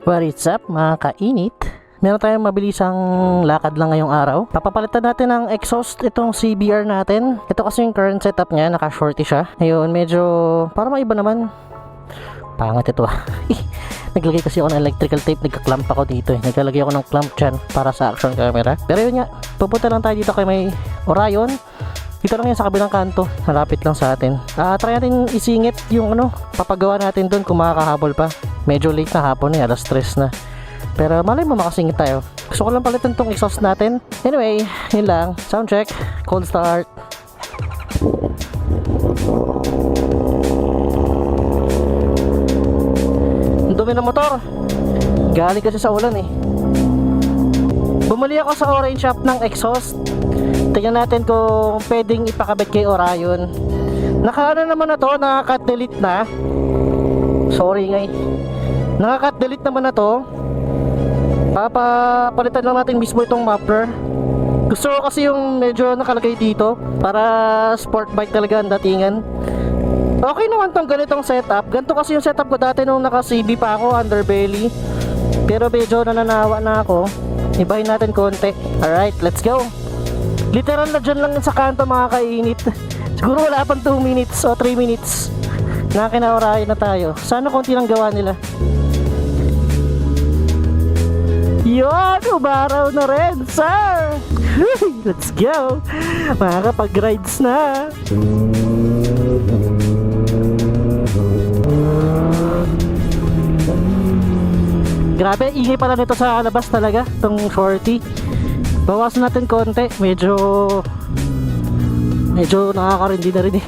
What is up mga kainit? Meron tayong mabilisang lakad lang ngayong araw. Papapalitan natin ng exhaust itong CBR natin. Ito kasi yung current setup niya, naka-shorty siya. Ngayon, medyo para maiba naman. Pangat ito ah. Naglagay kasi ako ng electrical tape, nagka-clamp ako dito eh. Naglalagay ako ng clamp dyan para sa action camera. Pero yun nga, pupunta lang tayo dito kay may Orion. Dito lang yan sa kabilang kanto, malapit lang sa atin. Try natin isingit yung papagawa natin doon kung makakahabol pa. Medyo late na hapon eh, alas 3 na. Pero malay mo makasingit tayo. Gusto ko lang palitan tong exhaust natin. Anyway, yun lang. Sound check, cold start. Ang dumi ng motor. Galing kasi sa ulan eh. Bumili ako sa orange shop ng exhaust. Tingnan natin kung pwedeng ipakabit kay Orion. Naka naman na to, naka-cut delete na. Sorry ngay. Naka-cut delete naman na to. Papapalitan lang natin mismo itong muffler. Gusto ko kasi yung medyo nakalagay dito para sport bike talaga ang datingan. Okay naman tong ganitong setup. Ganito kasi yung setup ko dati nung naka-CB pa ako, underbelly. Pero medyo nananawa na ako. Ibahin natin konti. Alright, let's go. Literal na dyan lang sa kanto mga kainit. Siguro wala pang 2 minutes o 3 minutes na kinaurayan na tayo. Sana konti lang gawa nila. Yun! Umaraw na rin, sir! Let's go! Makakapag-rides na! Grabe, ingay pala nito sa labas talaga, itong shorty. Bawasan natin konti, medyo nakakarindi na rin eh.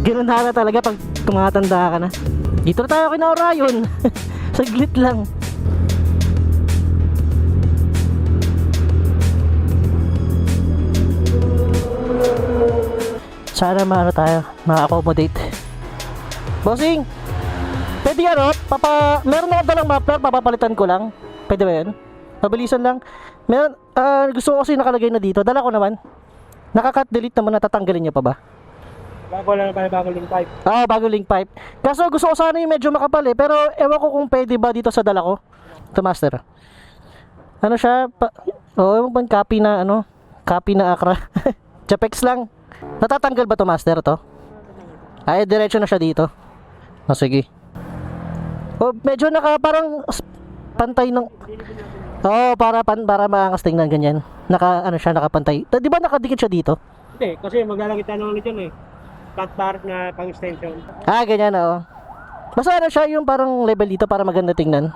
Ganun na talaga pag tumatanda ka na. Dito na tayo kina Orion. Saglit lang. Sana tayo, ma-accommodate. Bossing! Pwede meron ako dalang muffler, papapalitan ko lang. Pwede ba yun? Mabilisan lang. Meron, gusto ko kasi nakalagay na dito. Dala ko naman. Naka-cut delete naman, natatanggalin niya pa ba? Bago link pipe. Bago link pipe. Kaso gusto ko sana yung medyo makapal eh. Pero ewan ko kung pwede ba dito sa dala ko. Ito master. Ano siya? Ewan bang copy na Acra. Chapex lang. Natatanggal ba to master to? Ay, diretso na siya dito. Sige. Medyo parang pantay ng para maangas tingnan ganyan. Nakapantay. Di ba nakadikit siya dito? Hindi, kasi maglalagay tayo ng dyan eh. Flat bar na pang extension. Ganyan Basta siya yung parang level dito para maganda tingnan.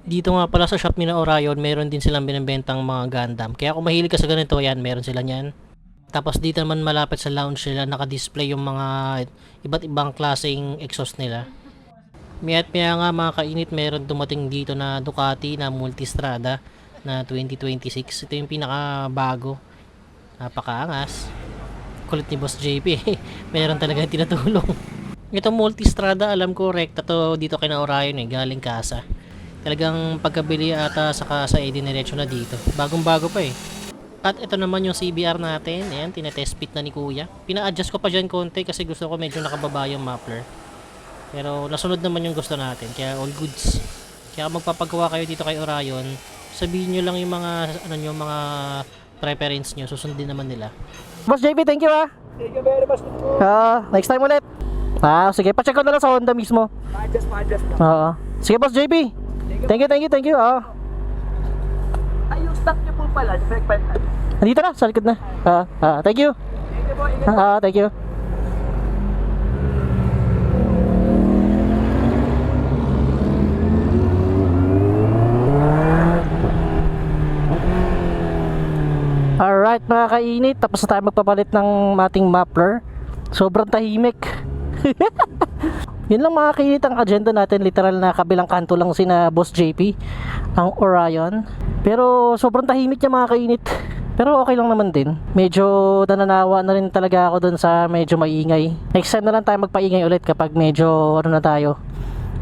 Dito nga pala sa shop ni na Orion, meron din silang binibentang mga Gundam. Kaya kung mahilig ka sa ganito, yan, meron sila niyan. Tapos dito naman malapit sa lounge nila, naka-display yung mga iba't ibang klaseng exhaust nila. Maya nga mga kainit, meron dumating dito na Ducati na Multistrada na 2026. Ito yung pinakabago. Napakaangas. Kulit ni Boss JP. Meron talaga tinatulong. Itong Multistrada, alam ko rekta to dito kay na Orion eh, galing Casa. Talagang pagkabili ata saka sa diretso na dito. Bagong-bago pa eh. At ito naman yung CBR natin. Ayan, tinetest fit na ni Kuya. Pina-adjust ko pa dyan konti kasi gusto ko medyo nakababa yung muffler. Pero nasunod naman yung gusto natin. Kaya all goods. Kaya magpapagawa kayo dito kay Orion, sabihin nyo lang yung mga preference nyo. Susundin naman nila. Boss JP, thank you ah. Thank you very much. Next time ulit. Sige, pa-check ko na lang sa Honda mismo. Pa-adjust na. Oo. Sige Boss JP. Thank you. Ay, yung stock nyo po pala, direct pipe na. Nandito na, sa likod na. Thank you. Thank you po, ingat. Thank you. Alright mga kainit, tapos na tayo magpapalit ng ating muffler. Sobrang tahimik. Yun lang mga kainit ang agenda natin. Literal na kabilang kanto lang sina Boss JP, ang Orion. Pero sobrang tahimik niya mga kainit. Pero okay lang naman din. Medyo nananawa na rin talaga ako dun sa medyo maingay. Next time na lang tayo magpaingay ulit kapag medyo na tayo.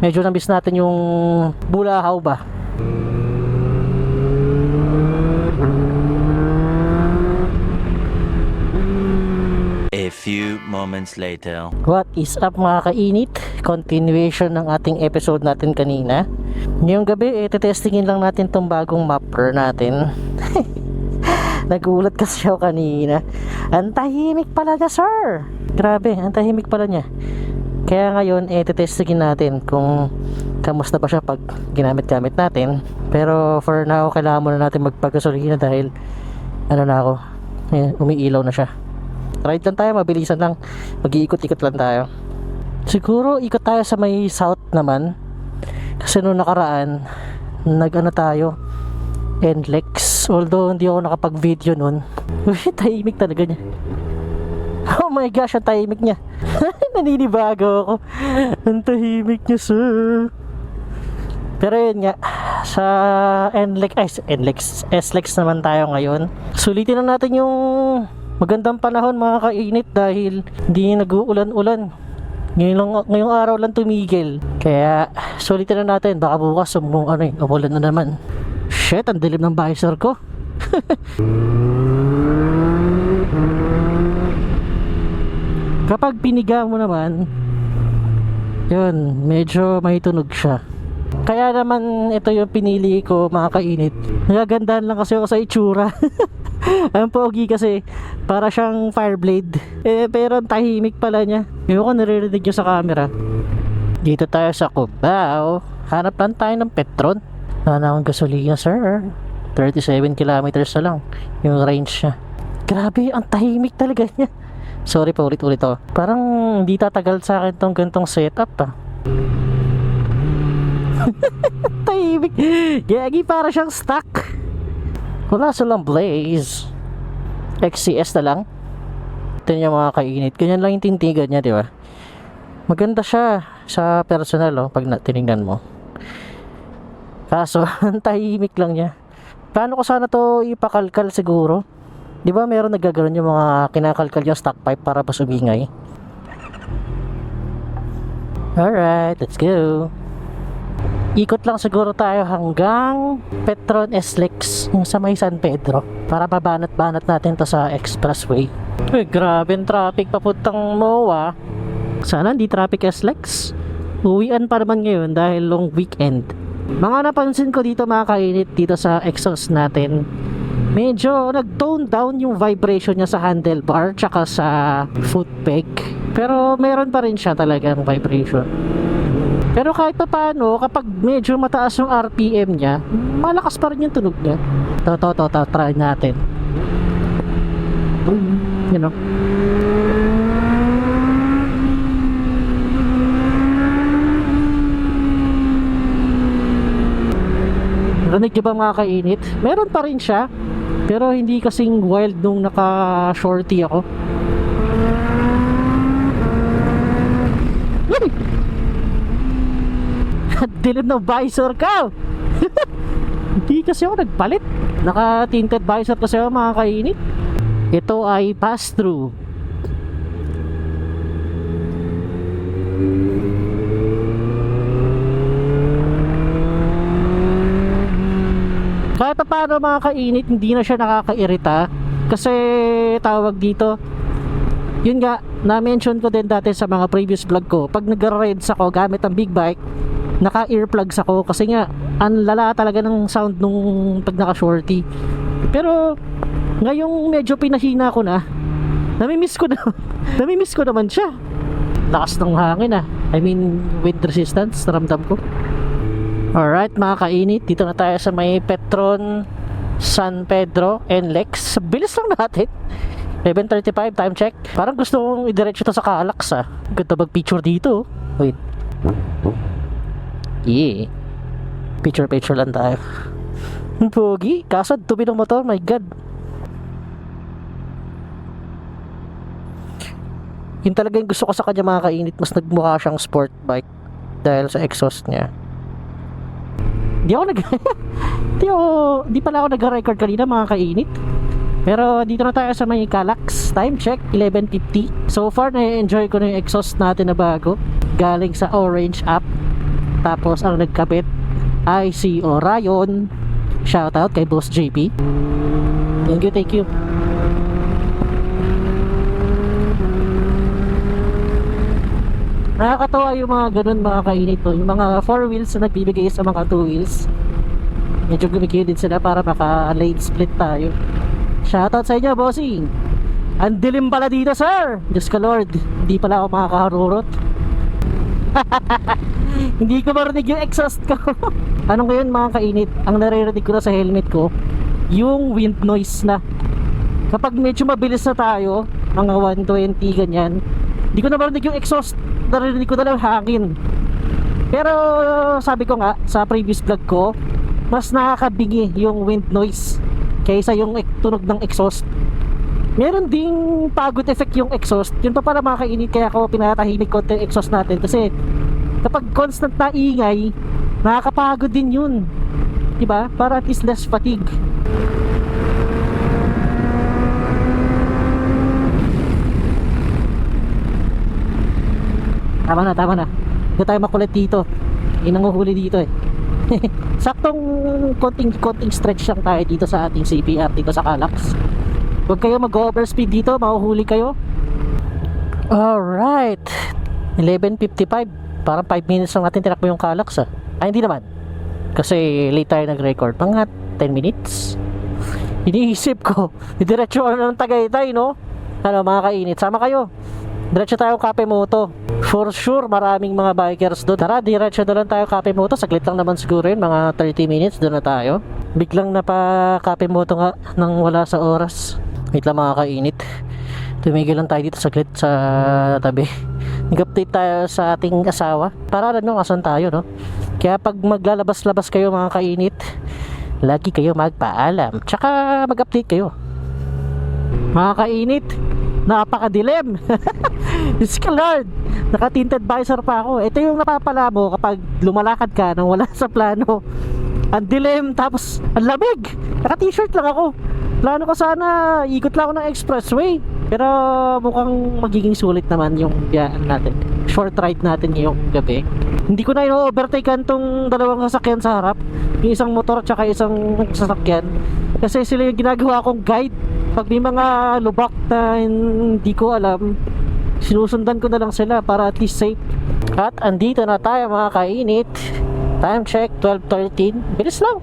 Medyo nabis natin yung bulahaw ba. few moments later. What is up mga kainit? Continuation ng ating episode natin kanina. Ngayong gabi, testingin lang natin tong bagong mapper natin. Nagulat kasi ako kanina. Ang tahimik pala niya, sir. Grabe, ang tahimik pala niya. Kaya ngayon, testingin natin kung kamusta ba siya pag ginamit-gamit natin. Pero for now, kailangan muna natin magpagasolina dahil ano na ako, umiilaw na siya. Ride lang tayo, mabilisan lang. Mag-iikot-ikot lang tayo. Siguro ikot tayo sa may south naman. Kasi nung nakaraan, nag-ano tayo, NLEX. Although hindi ako nakapag-video nun. Uy, tahimik talaga niya. Oh my gosh, ang tahimik niya. Naninibago ako. Ang tahimik niya, sir. Pero yun nga, sa NLEX, SLEX naman tayo ngayon. Sulitin na natin yung magandang panahon mga kainit dahil hindi nag-uulan-ulan. Ngayong araw lang tumigil. Kaya sulitin na natin, baka bukas umulan na naman. Shit, ang dilim ng visor ko. Kapag piniga mo naman, yun, medyo may tunog siya. Kaya naman ito yung pinili ko mga kainit. Nagagandahan lang kasi ako sa itsura. Ang pogi kasi para siyang Fireblade. Pero ang tahimik pala niya. Yung ko naririnig nyo sa camera. Dito tayo sa Cubao. Hanap lang tayo ng Petron. Wala akong gasolina, sir. 37 kilometers na lang yung range niya. Grabe, ang tahimik talaga niya. Sorry pa, ulit-ulit ako. Parang hindi tatagal sa akin tong gantong setup tahimik. Gagi, para siyang stuck. Wala silang blaze. XCS na lang. Ito niya mga kainit. Ganyan lang yung tintigan niya, di ba? Maganda siya sa personal, pag tinignan mo. Kaso, ang tahimik lang niya. Paano ko sana to ipakalkal siguro? Di ba meron nagaganon yung mga kinakalkal yung stock pipe para mas umingay? Alright, let's go. Ikot lang siguro tayo hanggang Petron SLEX yung sa may San Pedro para mabanat-banat natin to sa expressway. Uy, grabe yung traffic papuntang MOA. Sana hindi traffic SLEX. Uwian pa naman ngayon dahil long weekend. Mga napansin ko dito mga kainit dito sa exhaust natin, medyo nag-tone down yung vibration niya sa handlebar tsaka sa foot peg. Pero meron pa rin siya talagang vibration. Pero kahit pa paano, kapag medyo mataas yung RPM niya, malakas pa rin yung tunog niya. Try natin. You know. Rinig niyo ba mga kainit? Meron pa rin siya, pero hindi kasing wild nung naka-shorty ako. Dilim ng visor ka. Hindi kasi ako nagpalit. Naka-tinted visor kasi ako mga kainit. Ito ay pass-through. Kahit pa paano mga kainit, hindi na siya nakakairita. Kasi tawag dito, yun nga, na-mention ko din dati sa mga previous vlog ko, pag nag-rides ako gamit ang big bike, naka-earplugs ako kasi nga ang lala talaga ng sound nung pag naka-shorty. Pero ngayong medyo pinahina ko na, namimiss ko naman siya. Lakas ng hangin I mean wind resistance, naramdam ko. Alright mga kainit, dito na tayo sa may Petron San Pedro NLEX. Bilis lang natin, 11:35 time check. Parang gusto kong idiretso to sa Calax Ganda mag-picture dito. Wait. Yeah. Picture lang tayo. Pogi, kaso dumi ng motor, my god. Yun talaga yung gusto ko sa kanya mga kainit. Mas nagmukha siyang sport bike dahil sa exhaust niya. Hindi pala ako nag-record kanina mga kainit. Pero dito na tayo sa may Calax. Time check, 11:50. So far, na-enjoy ko na yung exhaust natin na bago. Galing sa Orange app. Tapos ang nagkabit ay si Orion. Shoutout kay Boss JP. Thank you. Nakakatawa yung mga ganun mga kainit to. Yung mga 4 wheels na nagbibigay sa mga 2 wheels. Medyo gumigil din sila para maka-lane split tayo. Shoutout sa inyo, bossing. Ang dilim pala dito, sir. Diyos ka Lord, hindi pala ako makakaharurot. Hindi ko marinig yung exhaust ko. Anong ngayon mga kainit? Ang naririnig ko na sa helmet ko, yung wind noise na. Kapag medyo mabilis na tayo, mga 120 ganyan, hindi ko na marinig yung exhaust. Naririnig ko na lang hangin. Pero sabi ko nga sa previous vlog ko, mas nakakabingi yung wind noise kaysa yung tunog ng exhaust. Meron ding pagod effect yung exhaust. Yun pa pala mga kainit, kaya ako pinatahimik konti yung exhaust natin. Kasi kapag constant na ingay, nakakapagod din yun, diba? Para at least less fatigue. Tama na. Hindi tayo makulit dito. Inanguhuli dito eh. Saktong konting stretch lang tayo dito sa ating CPR dito sa Calax. Huwag kayo mag-overspeed dito, mahuhuli kayo. Alright, 11:55. Parang 5 minutes lang natin tinakbo yung Calax ah. Ay hindi naman, kasi late tayo nag-record. Mga 10 minutes. Iniisip ko, diretso ano ng Tagaytay, no? Ano mga kainit, sama kayo. Diretso tayo Cape Moto. For sure, maraming mga bikers doon. Tara, diretso na lang tayo Cape Moto. Saglit lang naman siguro yun, mga 30 minutes doon na tayo. Biglang napa Cape Moto nga nang wala sa oras. Wait lang mga kainit. Tumigil lang tayo dito saglit sa tabi. Nag-update tayo sa ating asawa para alam nyo asan tayo, no? Kaya pag maglalabas-labas kayo mga kainit, lagi kayo magpaalam. Tsaka mag-update kayo. Mga kainit, napakadilim. Diyos ka Lord, naka-tinted visor pa ako. Ito yung napapala mo kapag lumalakad ka nang wala sa plano. Ang dilim, tapos ang lamig. Naka-t-shirt lang ako. Plano ko sana ikot lang ako ng expressway, pero mukhang magiging sulit naman yung biyaan natin. Short ride natin ngayong gabi. Hindi ko na i-overtakean tong dalawang sasakyan sa harap, yung isang motor at isang sasakyan, kasi sila yung ginagawa kong guide. Pag may mga lubak na hindi ko alam, sinusundan ko na lang sila para at least safe. At andito na tayo mga kainit. Time check 12:13. Bilis lang.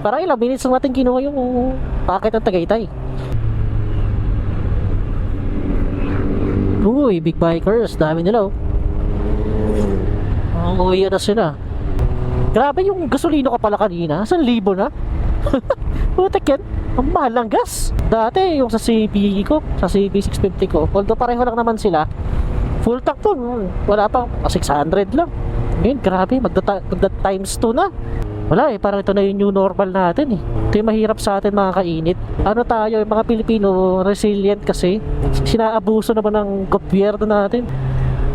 Parang ilang minutes lang natin kinuha yung packet ng Tagaytay. Uy, big bikers, dami nila oh. Ang uwi na sila. Grabe yung gasolino ka pala kanina, 1,000 na. Putek yan, ang mahal ng gas. Dati yung sa CB ko, sa CB 650 ko, although pareho lang naman sila, full tank to, wala pang 600 lang. Ngayon grabe, magda times 2 na. Wala eh, parang ito na yung new normal natin eh. Ito yung mahirap sa atin mga kainit. Ano tayo, yung mga Pilipino, resilient kasi. Sinaabuso naman ng gobyerno natin.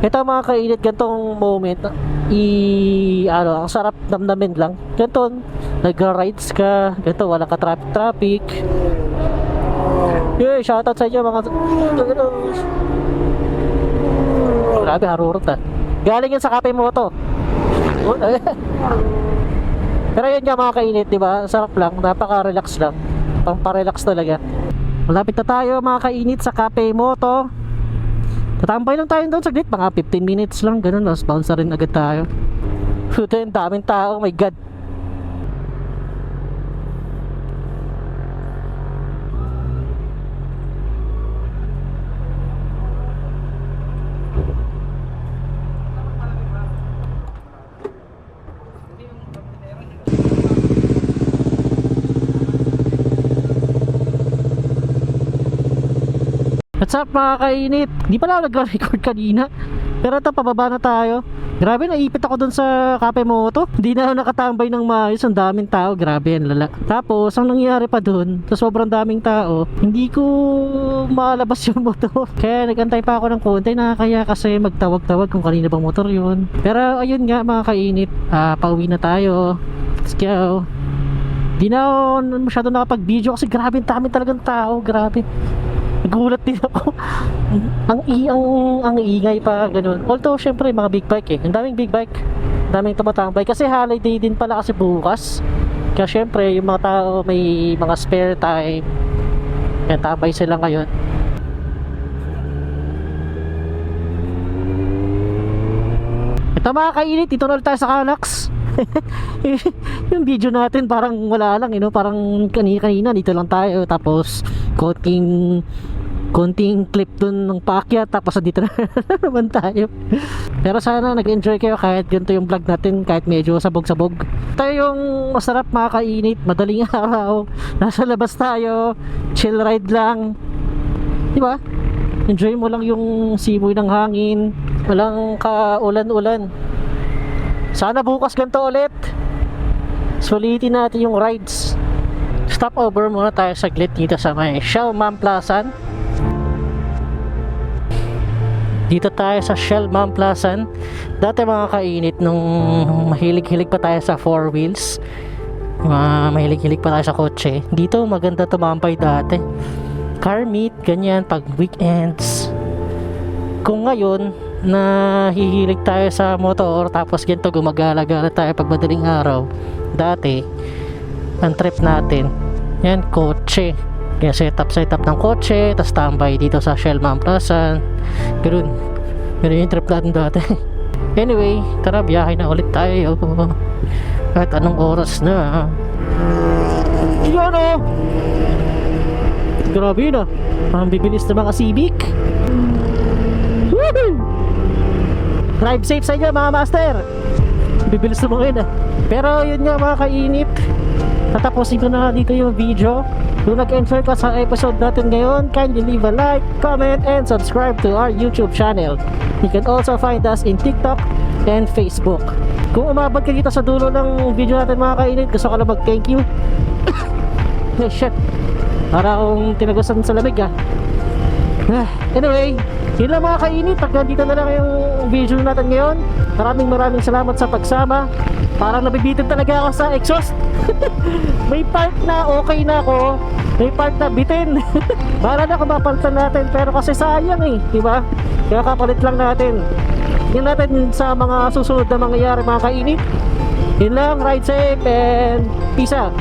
Ito mga kainit, gantong moment, ang sarap damdamin lang. Ganito, nagra-rides ka, ganito, wala ka traffic. Yeah, shoutout sa inyo mga... Grabe, harurot ah. Galing yan sa Cape Moto. Pero yun nga mga kainit, diba? Sarap lang, napaka-relax lang. Pampa-relax talaga. Malapit na tayo mga kainit sa Cape Moto. Tatambay lang tayo doon saglit, mga 15 minutes lang, ganun. Tapos bounce na rin agad tayo. Puta, yung daming tao, oh my god. What's up mga kainit? Di pala ako nag-record kanina, pero ito pababa na tayo. Grabe, naipit ako dun sa Cape Moto. Hindi na ako nakatambay ng maayos. Ang daming tao, grabe yan lala. Tapos ang nangyari pa dun, sa sobrang daming tao, hindi ko malabas yung motor. Kaya nagantay pa ako ng konti, nakakaya kasi magtawag-tawag kung kanina bang motor yun. Pero ayun nga mga kainit, pauwi na tayo. Let's go. Di na ako masyado nakapag-video kasi grabe, dami talagang tao, grabe. Nagulat din ako. ang ingay pa ganun. Although syempre mga big bike eh. Ang daming big bike. Ang daming tumatambay kasi holiday din pala kasi bukas. Kaya syempre yung mga tao may mga spare time. Kaya tambay sila ngayon. Tama kainit, dito na ulit tayo sa Canax. Yung video natin parang wala lang, parang kanina dito lang tayo, tapos konting clip dun ng paakyat, tapos dito na naman tayo. Pero sana nag-enjoy kayo kahit ganito yung vlog natin, kahit medyo sabog-sabog. Tayo yung masarap makakainit, madaling araw, nasa labas tayo, chill ride lang, di ba? Enjoy mo lang yung simoy ng hangin, walang kaulan-ulan. Sana bukas ganito ulit, sulitin natin yung rides. Stop over muna tayo saglit dito sa may Shell Mamplasan. Dito tayo sa Shell Mamplasan. Dati mga kainit nung mahilig-hilig pa tayo sa 4 wheels, mahilig-hilig pa tayo sa kotse, dito maganda tumambay dati. Car meet, ganyan pag weekends. Kung ngayon nahihilig tayo sa motor, tapos ganito gumagala-gala tayo pag madaling araw, dati ang trip natin yan, kotse. Kaya setup ng kotse, tas tambay dito sa Shell Mamplasan. Ganun yung trip natin dati. Anyway, tara, biyahe na ulit tayo kahit anong oras na. Yan o, grabe na, ang bibilis na mga Civic. Woohoo! Drive safe sa inyo mga master, bibilis na mga yun. Pero yun nga mga kainit, tatapusin ko na dito yung video. Kung nag-enjoy ka sa episode natin ngayon, kindly leave a like, comment, and subscribe to our YouTube channel. You can also find us in TikTok and Facebook. Kung umabot ka dito sa dulo ng video natin mga kainit, gusto ko lang mag-thank you. Hey, shit, para akong tinagusan sa lamig Anyway, yun lang mga kainit, hanggang dito na lang yung video natin ngayon. Maraming salamat sa pagsama. Parang nabibitin talaga ako sa exhaust. May part na okay na ako, may part na bitin. Para na kung mapalitan natin, pero kasi sayang diba? Kaya kapalit lang natin. Yun natin sa mga susunod na mangyayari mga kainit. Yun lang, ride safe and peace out.